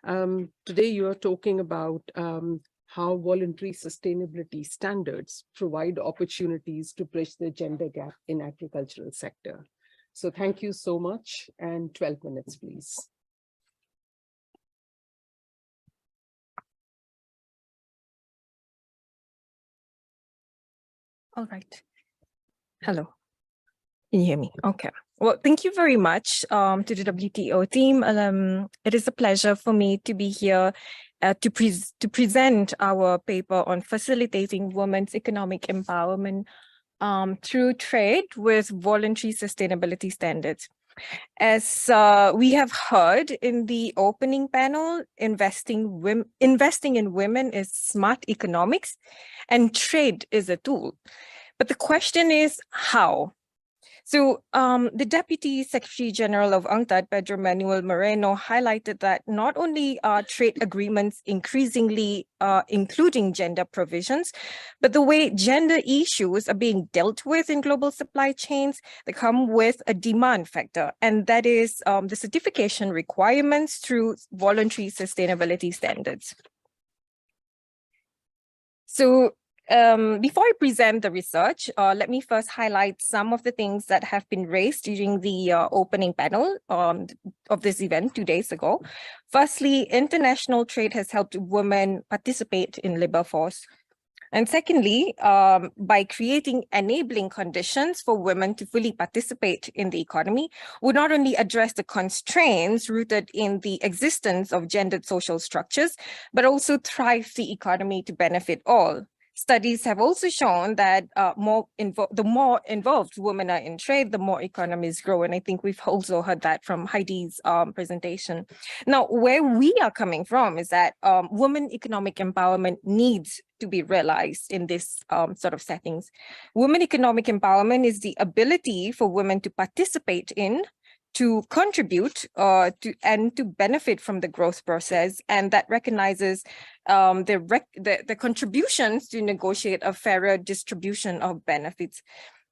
Today you are talking about how voluntary sustainability standards provide opportunities to bridge the gender gap in agricultural sector. So thank you so much, and 12 minutes, please. All right. Hello. Can you hear me? Okay. Well, thank you very much to the WTO team. It is a pleasure for me to be here to present our paper on facilitating women's economic empowerment through trade with voluntary sustainability standards. As we have heard in the opening panel, investing in women is smart economics, and trade is a tool. But the question is how? So the Deputy Secretary General of UNCTAD, Pedro Manuel Moreno, highlighted that not only are trade agreements increasingly including gender provisions, but the way gender issues are being dealt with in global supply chains, they come with a demand factor, and that is the certification requirements through voluntary sustainability standards. So before I present the research, let me first highlight some of the things that have been raised during the opening panel of this event 2 days ago. Firstly, international trade has helped women participate in labor force. And secondly, by creating enabling conditions for women to fully participate in the economy, would not only address the constraints rooted in the existence of gendered social structures, but also thrive the economy to benefit all. Studies have also shown that the more involved women are in trade, the more economies grow. And I think we've also heard that from Heidi's presentation. Now, where we are coming from is that women economic empowerment needs to be realized in this sort of settings. Women economic empowerment is the ability for women to participate in, to contribute and to benefit from the growth process, and that recognizes the contributions to negotiate a fairer distribution of benefits.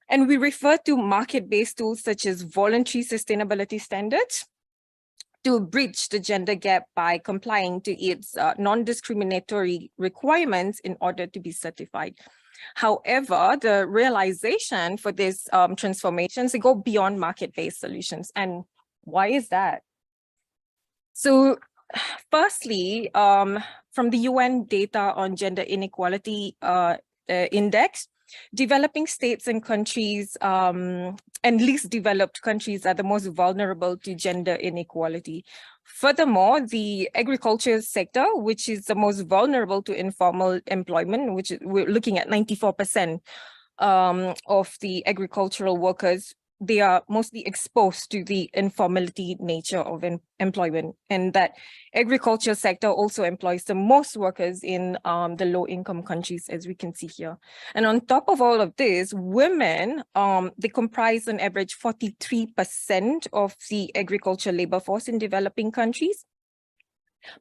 And we refer to market-based tools such as voluntary sustainability standards to bridge the gender gap by complying to its non-discriminatory requirements in order to be certified. However, the realization for these transformations, they go beyond market-based solutions. And why is that? So firstly, from the UN data on gender inequality index, developing states and countries and least developed countries are the most vulnerable to gender inequality. Furthermore, the agriculture sector, which is the most vulnerable to informal employment, which we're looking at 94% of the agricultural workers, they are mostly exposed to the informality nature of employment, and that agriculture sector also employs the most workers in the low-income countries, as we can see here. And on top of all of this, women, they comprise on average 43% of the agriculture labor force in developing countries.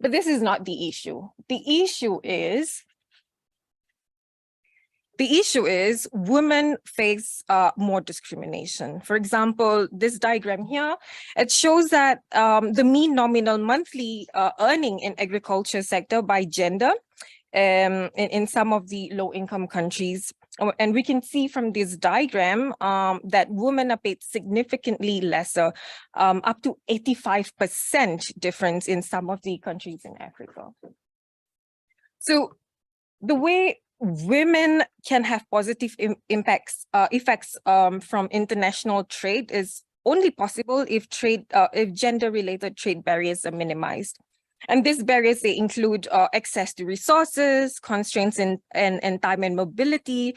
But this is not the issue. The issue is women face more discrimination. For example, this diagram here, it shows that the mean nominal monthly earning in agriculture sector by gender in some of the low-income countries. And we can see from this diagram that women are paid significantly lesser, up to 85% difference in some of the countries in Africa. So the way women can have positive effects from international trade is only possible if gender-related trade barriers are minimized. And these barriers, they include access to resources, constraints in time and mobility,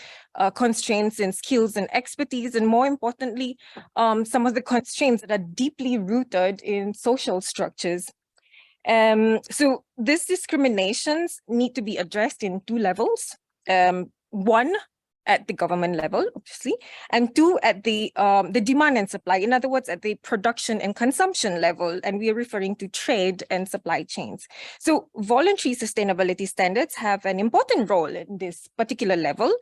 constraints in skills and expertise, and more importantly, some of the constraints that are deeply rooted in social structures. So these discriminations need to be addressed in two levels. One, at the government level, obviously, and two, at the demand and supply. In other words, at the production and consumption level, and we are referring to trade and supply chains. So voluntary sustainability standards have an important role in this particular level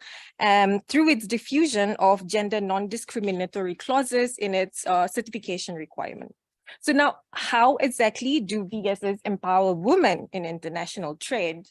through its diffusion of gender non-discriminatory clauses in its certification requirement. So now, how exactly do VSS empower women in international trade?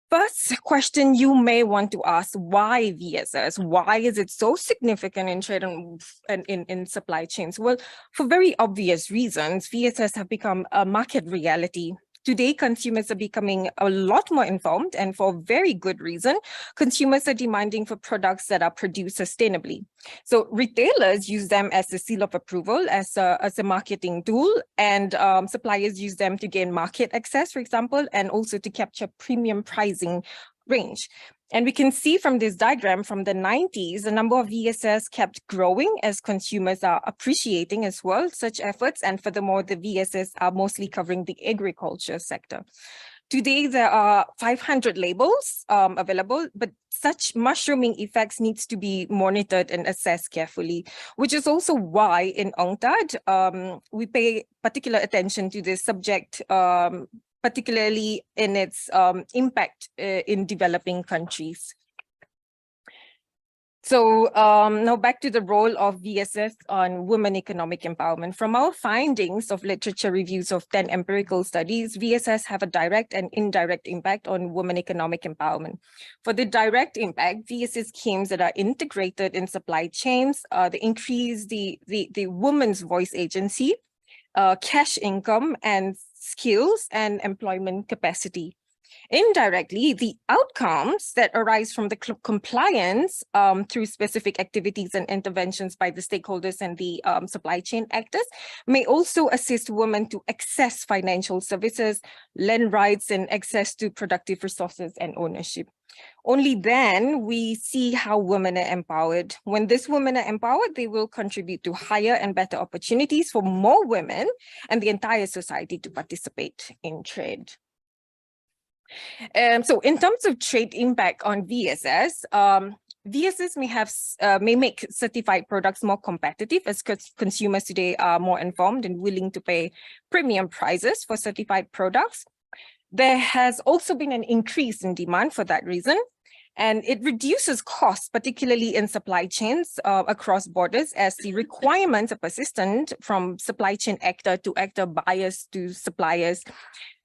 First question you may want to ask, why VSS? Why is it so significant in trade and in supply chains? Well, for very obvious reasons, VSS have become a market reality. Today, consumers are becoming a lot more informed, and for very good reason. Consumers are demanding for products that are produced sustainably. So retailers use them as a seal of approval, as a marketing tool, and suppliers use them to gain market access, for example, and also to capture premium pricing range. And we can see from this diagram from the 90s, the number of VSS kept growing as consumers are appreciating as well such efforts. And furthermore, the VSS are mostly covering the agriculture sector. Today, there are 500 labels available, but such mushrooming effects needs to be monitored and assessed carefully, which is also why in UNCTAD, we pay particular attention to this subject, particularly in its impact in developing countries. So now back to the role of VSS on women economic empowerment. From our findings of literature reviews of 10 empirical studies, VSS have a direct and indirect impact on women economic empowerment. For the direct impact, VSS schemes that are integrated in supply chains, they increase the woman's voice agency, cash income and skills and employment capacity. Indirectly, the outcomes that arise from the compliance through specific activities and interventions by the stakeholders and the supply chain actors may also assist women to access financial services, land rights, and access to productive resources and ownership. Only then we see how women are empowered. When these women are empowered, they will contribute to higher and better opportunities for more women and the entire society to participate in trade. So in terms of trade impact on VSS, VSS may make certified products more competitive as consumers today are more informed and willing to pay premium prices for certified products. There has also been an increase in demand for that reason, and it reduces costs, particularly in supply chains across borders, as the requirements are persistent from supply chain actor to actor, buyers to suppliers,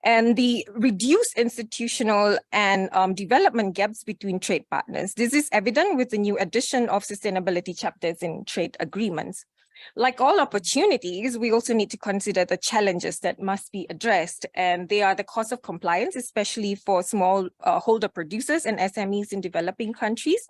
and the reduced institutional and development gaps between trade partners. This is evident with the new addition of sustainability chapters in trade agreements. Like all opportunities, we also need to consider the challenges that must be addressed, and they are the cost of compliance, especially for small holder producers and SMEs in developing countries.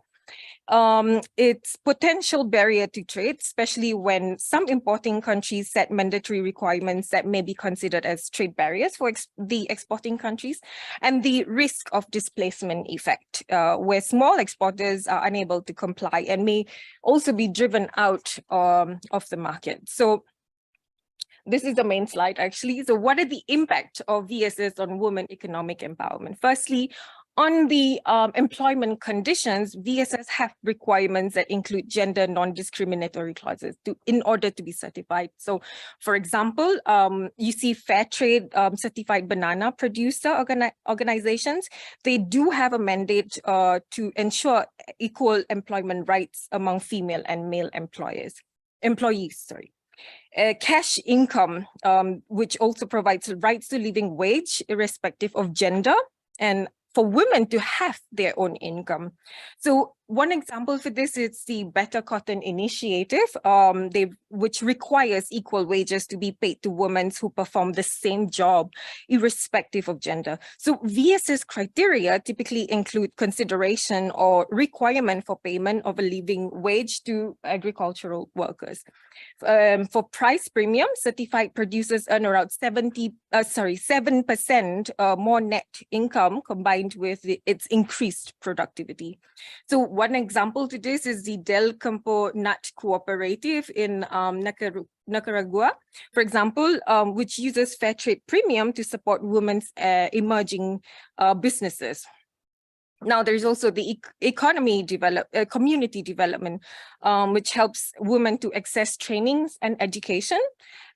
Its potential barrier to trade, especially when some importing countries set mandatory requirements that may be considered as trade barriers for the exporting countries, and the risk of displacement effect, where small exporters are unable to comply and may also be driven out of the market. So this is the main slide, actually. So what are the impact of VSS on women economic empowerment? Firstly, on the employment conditions, VSS have requirements that include gender non-discriminatory clauses in order to be certified. So, for example, you see fair trade certified banana producer organizations. They do have a mandate to ensure equal employment rights among female and male employees. Cash income, which also provides rights to living wage irrespective of gender, and for women to have their own income. So one example for this is the Better Cotton Initiative, which requires equal wages to be paid to women who perform the same job, irrespective of gender. So VSS criteria typically include consideration or requirement for payment of a living wage to agricultural workers. For price premium, certified producers earn around 7% more net income combined with its increased productivity. So one example to this is the Del Campo Nut Cooperative in Nicaragua, for example, which uses fair trade premium to support women's emerging businesses. Now, there's also the community development, which helps women to access trainings and education,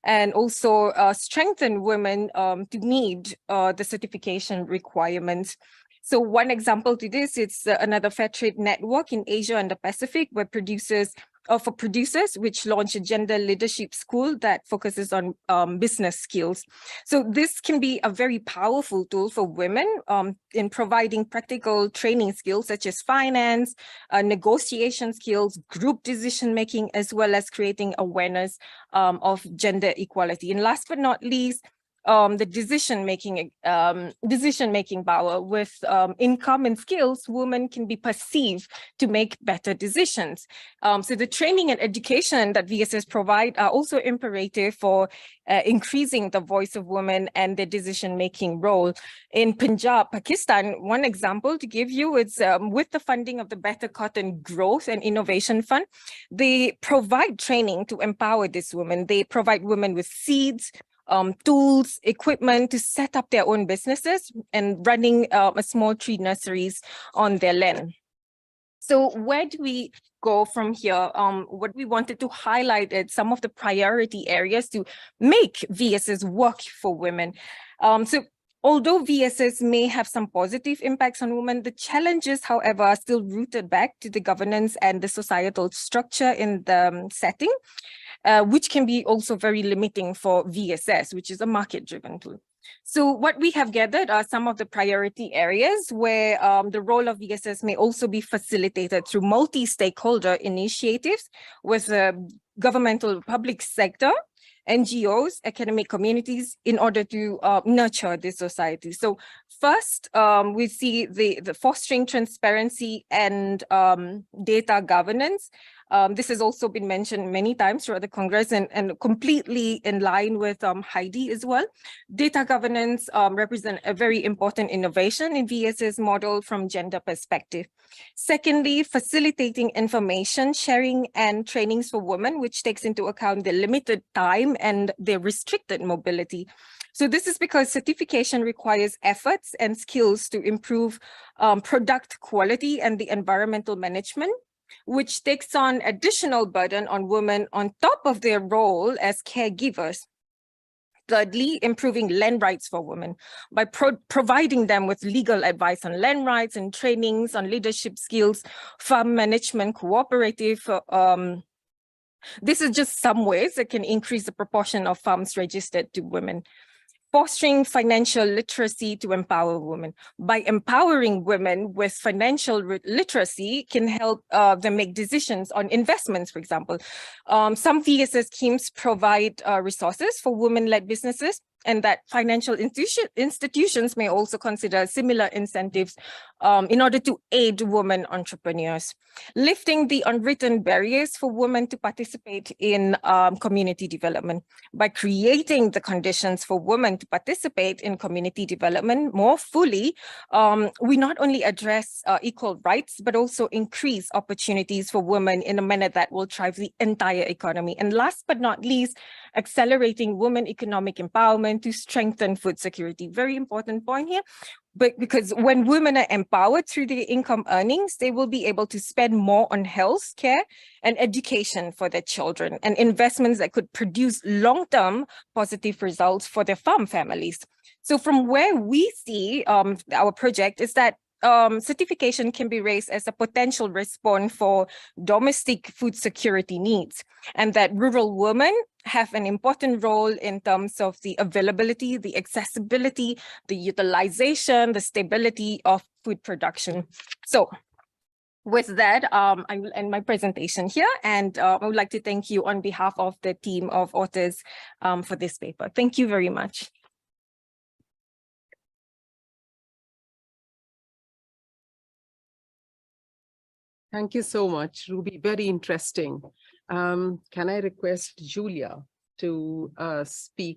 and also strengthen women to meet the certification requirements. So one example to this, it's another fair trade network in Asia and the Pacific, where producers for producers, which launched a gender leadership school that focuses on business skills. So this can be a very powerful tool for women in providing practical training skills such as finance, negotiation skills, group decision-making, as well as creating awareness of gender equality. And last but not least, the decision-making power. With income and skills, women can be perceived to make better decisions. So the training and education that VSS provide are also imperative for increasing the voice of women and their decision-making role. In Punjab, Pakistan, one example to give you is with the funding of the Better Cotton Growth and Innovation Fund, they provide training to empower these women. They provide women with seeds, tools, equipment to set up their own businesses and running a small tree nurseries on their land. So where do we go from here? What we wanted to highlight is some of the priority areas to make VSS work for women. So although VSS may have some positive impacts on women, the challenges, however, are still rooted back to the governance and the societal structure in the setting. Which can be also very limiting for VSS, which is a market-driven tool. So what we have gathered are some of the priority areas where the role of VSS may also be facilitated through multi-stakeholder initiatives with the governmental public sector, NGOs, academic communities, in order to nurture this society. So first, we see the fostering transparency and data governance. This has also been mentioned many times throughout the Congress and completely in line with Heidi as well. Data governance represent a very important innovation in VSS model from gender perspective. Secondly, facilitating information sharing and trainings for women, which takes into account the limited time and their restricted mobility. So this is because certification requires efforts and skills to improve product quality and the environmental management, which takes on additional burden on women on top of their role as caregivers. Thirdly, improving land rights for women by providing them with legal advice on land rights and trainings on leadership skills, farm management, cooperative. This is just some ways that can increase the proportion of farms registered to women. Fostering financial literacy to empower women. By empowering women with financial literacy can help them make decisions on investments, for example. Some VSS schemes provide resources for women-led businesses, and that financial institutions may also consider similar incentives in order to aid women entrepreneurs. Lifting the unwritten barriers for women to participate in community development. By creating the conditions for women to participate in community development more fully, we not only address equal rights, but also increase opportunities for women in a manner that will drive the entire economy. And last but not least, accelerating women economic empowerment to strengthen food security. Very important point here. But because when women are empowered through their income earnings, they will be able to spend more on health care and education for their children and investments that could produce long-term positive results for their farm families. So from where we see our project is that certification can be raised as a potential response for domestic food security needs, and that rural women have an important role in terms of the availability, the accessibility, the utilization, the stability of food production. So with that, I will end my presentation here, and I would like to thank you on behalf of the team of authors for this paper. Thank you very much. Thank you so much, Ruby. Very interesting. Can I request Julia to speak